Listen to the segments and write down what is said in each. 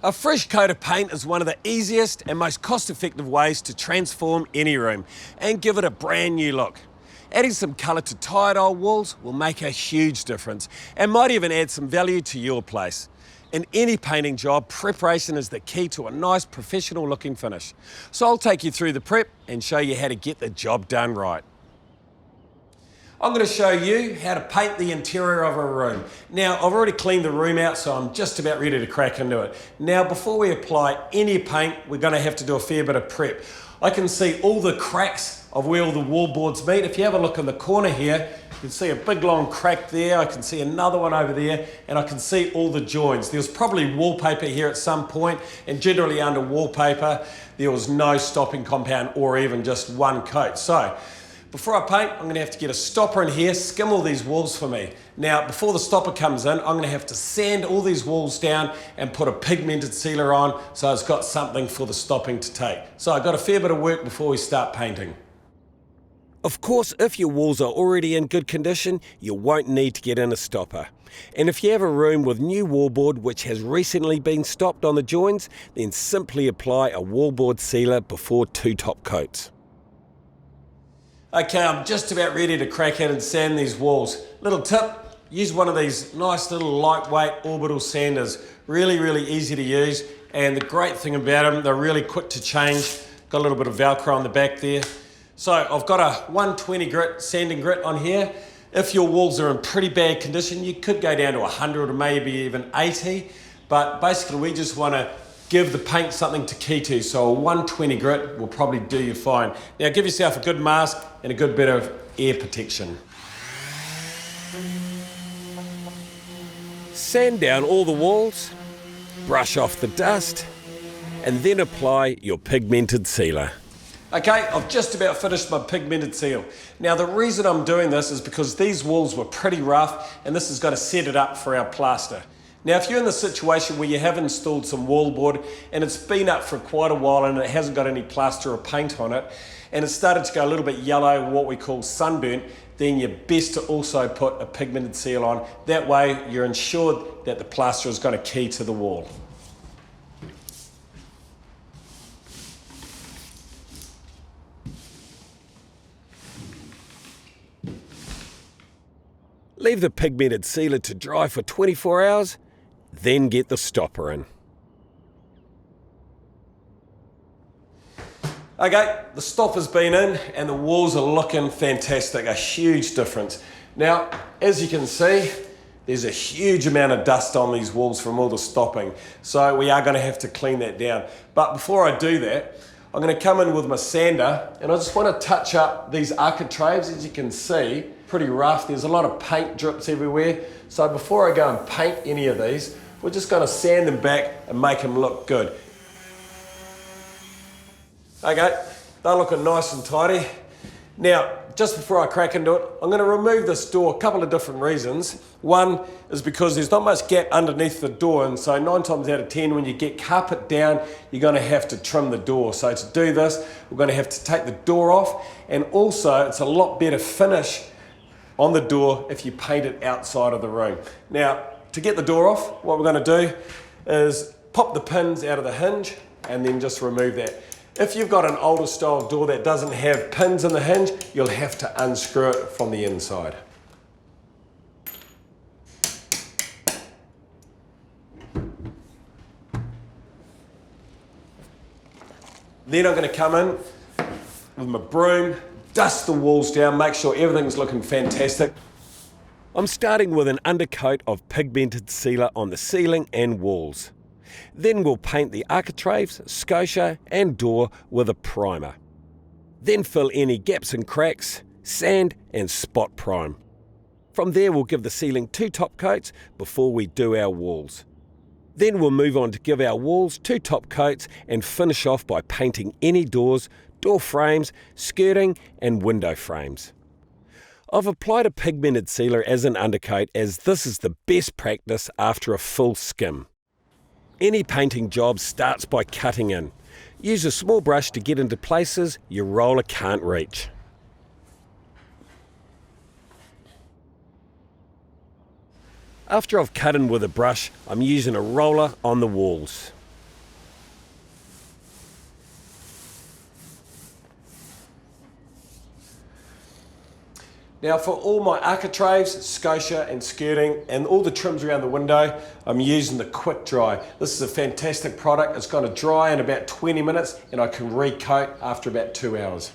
A fresh coat of paint is one of the easiest and most cost-effective ways to transform any room and give it a brand new look. Adding some colour to tired old walls will make a huge difference and might even add some value to your place. In any painting job, preparation is the key to a nice professional looking finish. So I'll take you through the prep and show you how to get the job done right. I'm going to show you how to paint the interior of a room. Now, I've already cleaned the room out, so I'm just about ready to crack into it. Now, before we apply any paint, we're going to have to do a fair bit of prep. I can see all the cracks of where all the wallboards meet. If you have a look in the corner here, you can see a big long crack there. I can see another one over there, and I can see all the joins. There was probably wallpaper here at some point, and generally under wallpaper, there was no stopping compound or even just one coat. So, before I paint, I'm going to have to get a stopper in here, skim all these walls for me. Now, before the stopper comes in, I'm going to have to sand all these walls down and put a pigmented sealer on so it's got something for the stopping to take. So I've got a fair bit of work before we start painting. Of course, if your walls are already in good condition, you won't need to get in a stopper. And if you have a room with new wallboard which has recently been stopped on the joins, then simply apply a wallboard sealer before 2 top coats. Okay, I'm just about ready to crack in and sand these walls. Little tip, use one of these nice little lightweight orbital sanders. Really easy to use, and the great thing about them, they're really quick to change. Got a little bit of Velcro on the back there. So I've got a 120 grit sanding grit on here. If your walls are in pretty bad condition, you could go down to 100 or maybe even 80, but basically we just want to give the paint something to key to, so a 120 grit will probably do you fine. Now give yourself a good mask and a good bit of air protection. Sand down all the walls, brush off the dust, and then apply your pigmented sealer. Okay, I've just about finished my pigmented seal. Now the reason I'm doing this is because these walls were pretty rough and this is going to set it up for our plaster. Now, if you're in the situation where you have installed some wallboard and it's been up for quite a while and it hasn't got any plaster or paint on it, and it's started to go a little bit yellow, what we call sunburnt, then you're best to also put a pigmented seal on. That way, you're ensured that the plaster is going to key to the wall. Leave the pigmented sealer to dry for 24 hours. Then get the stopper in. Okay, the stopper's been in and the walls are looking fantastic, a huge difference. Now, as you can see, there's a huge amount of dust on these walls from all the stopping, so we are going to have to clean that down. But before I do that, I'm going to come in with my sander and I just want to touch up these architraves. As you can see, pretty rough. There's a lot of paint drips everywhere. So before I go and paint any of these, we're just going to sand them back and make them look good. Okay, they're looking nice and tidy. Now, just before I crack into it, I'm going to remove this door a couple of different reasons. One is because there's not much gap underneath the door, and so 9 times out of 10 when you get carpet down, you're going to have to trim the door. So to do this, we're going to have to take the door off, and also it's a lot better finish on the door if you paint it outside of the room. Now, to get the door off, what we're going to do is pop the pins out of the hinge and then just remove that. If you've got an older style door that doesn't have pins in the hinge, you'll have to unscrew it from the inside. Then I'm going to come in with my broom, dust the walls down, make sure everything's looking fantastic. I'm starting with an undercoat of pigmented sealer on the ceiling and walls. Then we'll paint the architraves, scotia and door with a primer. Then fill any gaps and cracks, sand and spot prime. From there we'll give the ceiling 2 top coats before we do our walls. Then we'll move on to give our walls 2 top coats and finish off by painting any doors, door frames, skirting and window frames. I've applied a pigmented sealer as an undercoat as this is the best practice after a full skim. Any painting job starts by cutting in. Use a small brush to get into places your roller can't reach. After I've cut in with a brush, I'm using a roller on the walls. Now for all my architraves, scotia and skirting and all the trims around the window, I'm using the quick dry. This is a fantastic product. It's going to dry in about 20 minutes and I can recoat after about 2 hours.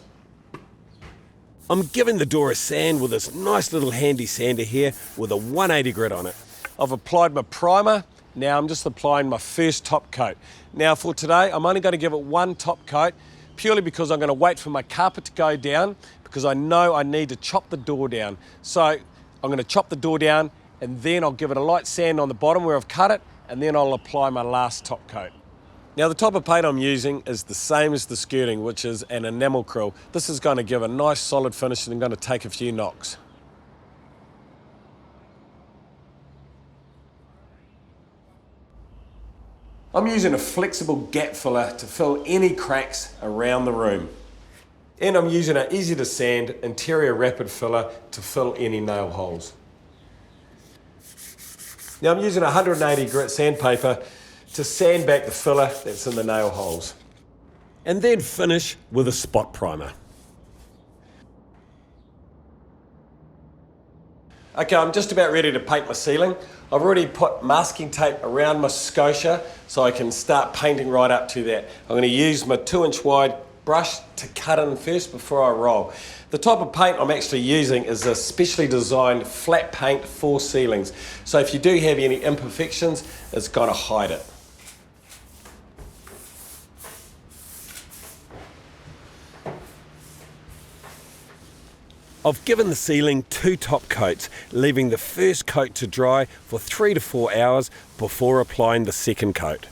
I'm giving the door a sand with this nice little handy sander here with a 180 grit on it. I've applied my primer. Now I'm just applying my first top coat. Now for today, I'm only going to give it one top coat purely because I'm going to wait for my carpet to go down because I know I need to chop the door down. So I'm going to chop the door down and then I'll give it a light sand on the bottom where I've cut it and then I'll apply my last top coat. Now the type of paint I'm using is the same as the skirting, which is an enamel krill. This is going to give a nice solid finish and I'm going to take a few knocks. I'm using a flexible gap filler to fill any cracks around the room. And I'm using an easy to sand interior rapid filler to fill any nail holes. Now I'm using 180 grit sandpaper to sand back the filler that's in the nail holes. And then finish with a spot primer. Okay, I'm just about ready to paint my ceiling. I've already put masking tape around my scotia so I can start painting right up to that. I'm going to use my 2-inch wide brush to cut in first before I roll. The type of paint I'm actually using is a specially designed flat paint for ceilings. So if you do have any imperfections, it's going to hide it. I've given the ceiling 2 top coats, leaving the first coat to dry for 3 to 4 hours before applying the second coat.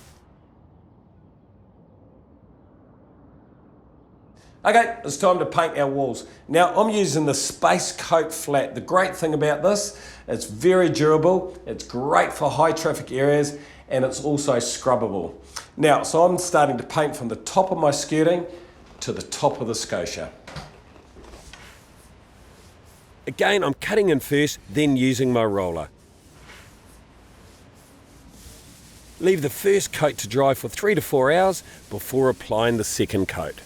Okay, it's time to paint our walls. Now I'm using the Space Coat Flat. The great thing about this, it's very durable, it's great for high traffic areas, and it's also scrubbable. Now, so I'm starting to paint from the top of my skirting to the top of the scotia. Again, I'm cutting in first, then using my roller. Leave the first coat to dry for 3 to 4 hours before applying the second coat.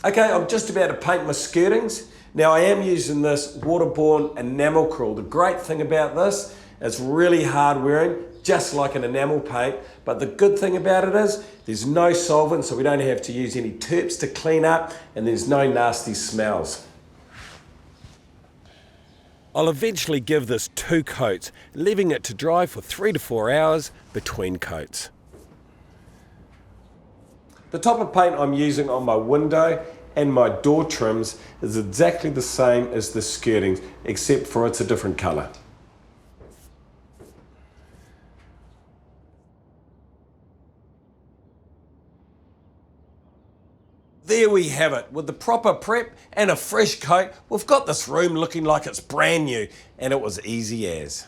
Okay, I'm just about to paint my skirtings. Now I am using this waterborne enamel krill. The great thing about this, it's really hard wearing, just like an enamel paint, but the good thing about it is there's no solvent, so we don't have to use any terps to clean up, and there's no nasty smells. I'll eventually give this 2 coats, leaving it to dry for 3 to 4 hours between coats. The type of paint I'm using on my window and my door trims is exactly the same as the skirtings, except for it's a different colour. There we have it. With the proper prep and a fresh coat, we've got this room looking like it's brand new, and it was easy as.